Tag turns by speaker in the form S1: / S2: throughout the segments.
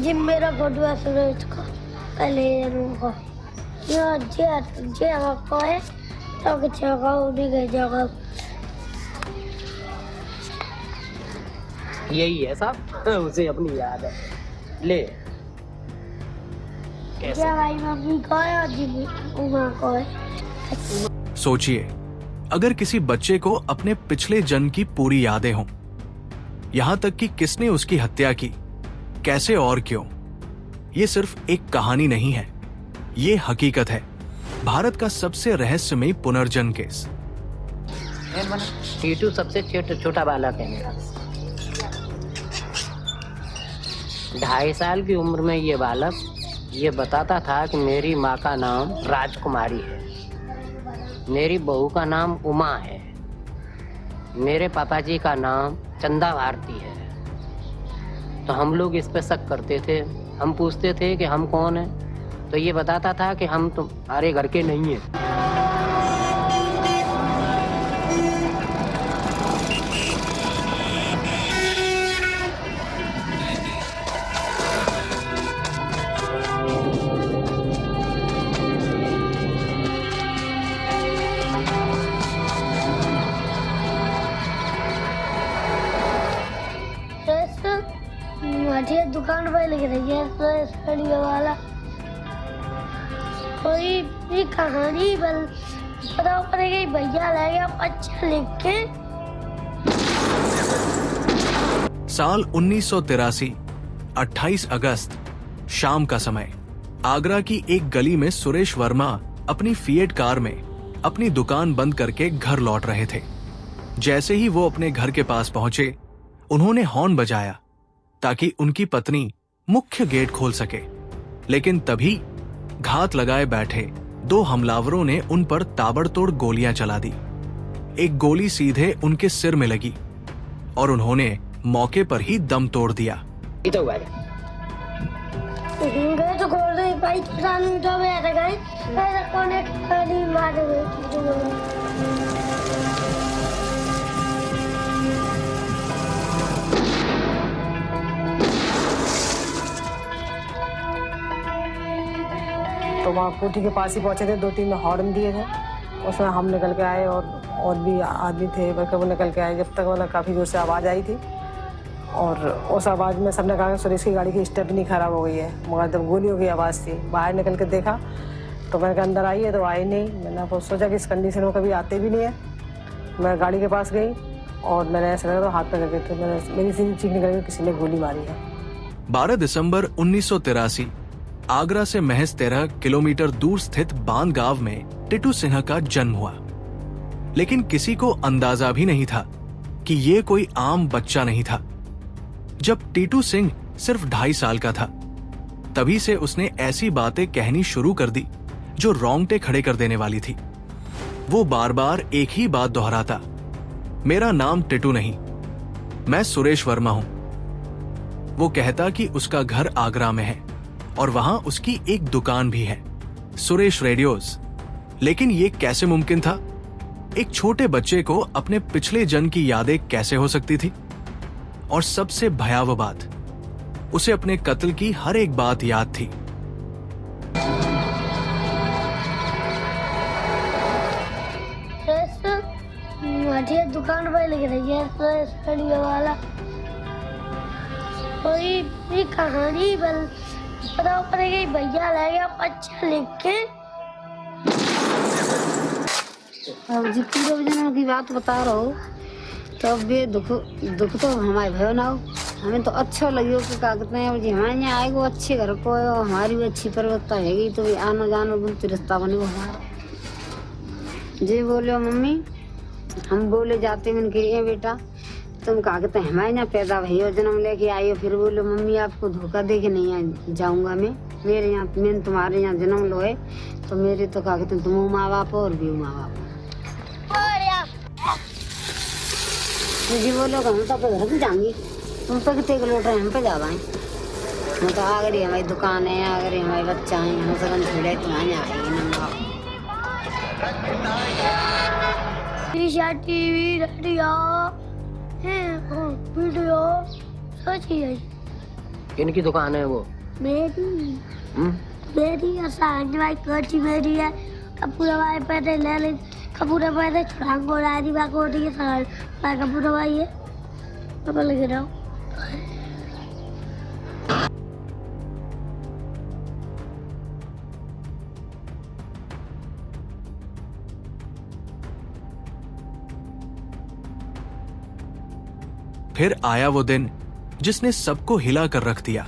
S1: जी मेरा फोटो है सुरेश का पहले रूंगा ये जे आपको है तो कुछ जगह नहीं गई जगह
S2: यही है साहब उसे अपनी याद है ले कैसे
S1: क्या भाई मम्मी को है और जी उमा को है।
S3: सोचिए अगर किसी बच्चे को अपने पिछले जन्म की पूरी यादें हों, यहां तक कि किसने उसकी हत्या की, कैसे और क्यों, ये सिर्फ एक कहानी नहीं है, ये हकीकत है। भारत का सबसे रहस्यमयी पुनर्जन्म केस।
S2: टीटू सबसे छोटा बालक है मेरा। 2.5 साल की उम्र में ये बालक ये बताता था कि मेरी माँ का नाम राजकुमारी है, मेरी बहू का नाम उमा है, मेरे पापाजी का नाम चंदा भारती है। तो हम लोग इस पे शक करते थे, हम पूछते थे कि हम कौन हैं, तो ये बताता था कि हम तुम्हारे घर के नहीं हैं।
S1: मुझे दुकान पर लिख रही है स्टूडियो वाला कोई भी कहानी पता पड़ेगी भैया लाएगा अच्छा लिख के।
S3: साल 1983 28 अगस्त शाम का समय आगरा की एक गली में सुरेश वर्मा अपनी फिएट कार में अपनी दुकान बंद करके घर लौट रहे थे। जैसे ही वो अपने घर के पास पहुंचे उन्होंने हॉर्न बजाया ताकि उनकी पत्नी मुख्य गेट खोल सके, लेकिन तभी घात लगाए बैठे 2 हमलावरों ने उन पर ताबड़तोड़ गोलियां चला दी। एक गोली सीधे उनके सिर में लगी और उन्होंने मौके पर ही दम तोड़ दिया।
S1: तो खोल दे भाई तो बैठ गए कोने खाली मार गए।
S4: तो वहाँ कोठी के पास ही पहुंचे थे, 2-3 हॉर्न दिए थे, उसमें हम निकल के आए और भी आदमी थे, बल्कि वो निकल के आए। जब तक मतलब काफ़ी जोर से आवाज़ आई थी और उस आवाज़ में सबने कहा कि सुरेश की गाड़ी की स्टेपनी खराब हो गई है, मगर जब गोलियों की आवाज़ थी बाहर निकल के देखा तो मैंने कहा अंदर आई है, तो आई नहीं। मैंने सोचा कि इस कंडीशन में कभी आते भी नहीं है। मैं गाड़ी के पास गई और मैंने ऐसा लगा तो हाथ पे लगे थे, मेरी सीधी चीख निकल गई किसी ने गोली मारी है।
S3: 12 दिसंबर 1983 आगरा से महज 13 किलोमीटर दूर स्थित बांद गांव में टिटू सिन्हा का जन्म हुआ, लेकिन किसी को अंदाजा भी नहीं था कि ये कोई आम बच्चा नहीं था। जब टिटू सिंह सिर्फ 2.5 साल का था तभी से उसने ऐसी बातें कहनी शुरू कर दी जो रोंगटे खड़े कर देने वाली थी। वो बार बार एक ही बात दोहराता, मेरा नाम टिटू नहीं, मैं सुरेश वर्मा हूं। वो कहता कि उसका घर आगरा में है और वहां उसकी एक दुकान भी है, सुरेश रेडियोज। लेकिन ये कैसे मुमकिन था? एक छोटे बच्चे को अपने पिछले जन्म की यादें कैसे हो सकती थी? और सबसे भयावह बात, उसे अपने कत्ल की हर एक बात याद थी।
S1: मुझे दुकान पर लिख रही है स्टूडियो वाला कोई भी कहानी पता पड़ेगी भैया लाएगा अच्छा लिख के।
S5: अब जितनी जन्म की बात बता रहा हो तो अब ये दुख तो हमारे भयो ना हो, हमें तो अच्छा लगे कि क्या कहते हैं जी हमारे यहाँ आएगो अच्छे घर को, हमारी भी अच्छी परिवर्तन हैगी तो भी आना जाना बोलते रिश्ता बनेगा हमारा। जी बोले मम्मी, हम बोले जाते मैंने कही बेटा तुम कहा कहते हैं हमारे यहाँ पैदा भई हो जन्म लेके आई हो, फिर बोले मम्मी आपको धोखा दे के नहीं जाऊंगा मैं, मेरे यहाँ मैंने तुम्हारे यहाँ जन्म लो है तो मेरे तो कहा कहते तुम माँ बाप हो और भी माँ बाप। जी बोलो हम तो अपने घर में जाएंगे, तुम पे कितने किलो लोट रहे हम पे जा पाए, हम तो आगरी हमारी दुकान है, आगरी हमारे बच्चा है, हम सब छोड़े तुम्हारे आएंगे ना।
S1: टीवी रेडियो वीडियो सोचिए
S2: इनकी दुकान है वो।
S1: मेरी और साहनी भाई कोठी मेरी है। कपूरा भाई पहले ले ले, कपूरा भाई ने छुड़ांगो रानी भाई कोठी है, साहनी कपूरा भाई है। अब लग रहा हूँ।
S3: फिर आया वो दिन जिसने सबको हिला कर रख दिया।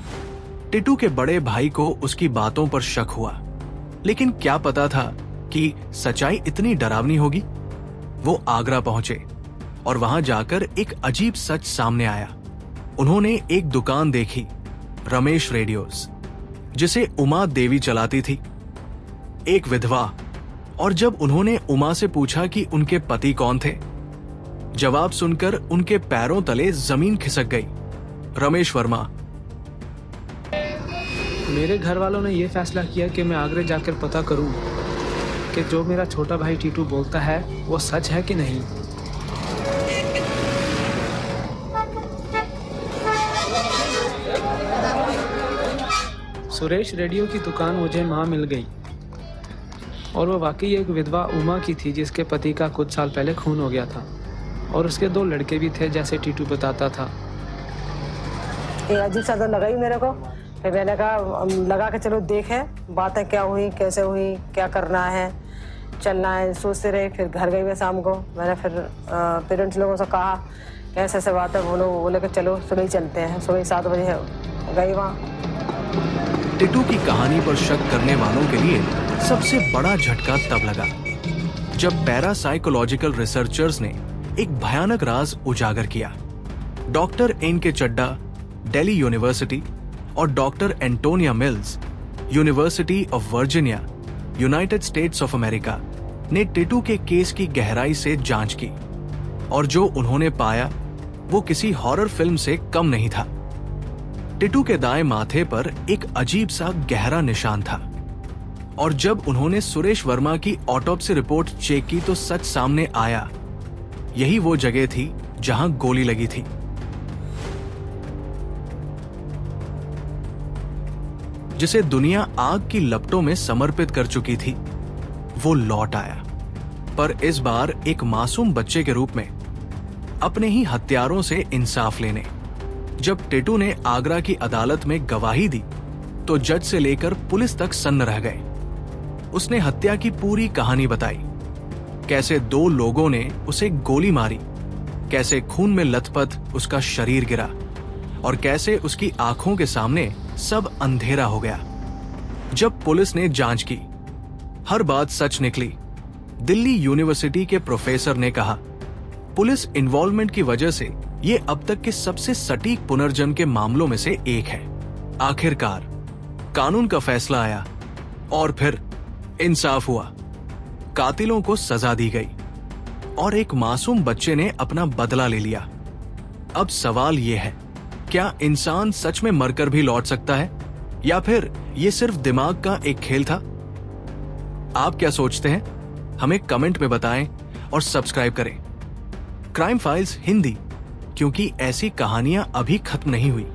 S3: टिटू के बड़े भाई को उसकी बातों पर शक हुआ, लेकिन क्या पता था कि सच्चाई इतनी डरावनी होगी। वो आगरा पहुंचे और वहां जाकर एक अजीब सच सामने आया। उन्होंने एक दुकान देखी, रमेश रेडियोज, जिसे उमा देवी चलाती थी, एक विधवा। और जब उन्होंने उमा से पूछा कि उनके पति कौन थे, जवाब सुनकर उनके पैरों तले जमीन खिसक गई। रमेश वर्मा।
S6: मेरे घर वालों ने यह फैसला किया कि मैं आगरे जाकर पता करूं कि जो मेरा छोटा भाई टीटू बोलता है वो सच है कि नहीं। सुरेश रेडियो की दुकान मुझे वहाँ मिल गई और वो वाकई एक विधवा उमा की थी जिसके पति का कुछ साल पहले खून हो गया था और उसके 2 लड़के भी थे जैसे टीटू बताता था।
S4: ये अजीब सा तो लगा ही मेरे को। फिर मैंने कहा लगा के चलो देखे बातें क्या हुई, कैसे हुई, क्या करना है, चलना है, सोचते रहे। फिर घर गई मैं शाम को। मैंने फिर पेरेंट्स लोगों से कहा कि ऐसे ऐसे बात है। वो लोग बोले कि चलो सुबह ही चलते हैं। सुबह 7 बजे गई वहाँ।
S3: टिटू की कहानी पर शक करने वालों के लिए सबसे बड़ा झटका तब लगा जब पैरासाइकोलॉजिकल रिसर्चर्स ने एक भयानक राज उजागर किया। Doctor N K. Chadda, Delhi university, और doctor Antonia Mills, university of Virginia, United States of America, ने टिटू के केस की गहराई से जांच की और जो उन्होंने पाया वो किसी हॉरर फिल्म से कम नहीं था। टिटू के दाएं माथे पर एक अजीब सा गहरा निशान था और जब उन्होंने सुरेश वर्मा की ऑटोप्सी रिपोर्ट चेक की तो सच सामने आया। यही वो जगह थी जहां गोली लगी थी। जिसे दुनिया आग की लपटों में समर्पित कर चुकी थी, वो लौट आया, पर इस बार एक मासूम बच्चे के रूप में, अपने ही हत्यारों से इंसाफ लेने। जब टिटू ने आगरा की अदालत में गवाही दी तो जज से लेकर पुलिस तक सन्न रह गए। उसने हत्या की पूरी कहानी बताई, कैसे 2 लोगों ने उसे गोली मारी, कैसे खून में लथपथ उसका शरीर गिरा और कैसे उसकी आंखों के सामने सब अंधेरा हो गया। जब पुलिस ने जांच की, हर बात सच निकली। दिल्ली यूनिवर्सिटी के प्रोफेसर ने कहा, पुलिस इन्वॉल्वमेंट की वजह से ये अब तक के सबसे सटीक पुनर्जन्म के मामलों में से एक है। आखिरकार कानून का फैसला आया और फिर इंसाफ हुआ। कातिलों को सजा दी गई और एक मासूम बच्चे ने अपना बदला ले लिया। अब सवाल यह है, क्या इंसान सच में मरकर भी लौट सकता है या फिर ये सिर्फ दिमाग का एक खेल था? आप क्या सोचते हैं? हमें कमेंट में बताएं और सब्सक्राइब करें क्राइम फाइल्स हिंदी, क्योंकि ऐसी कहानियां अभी खत्म नहीं हुई।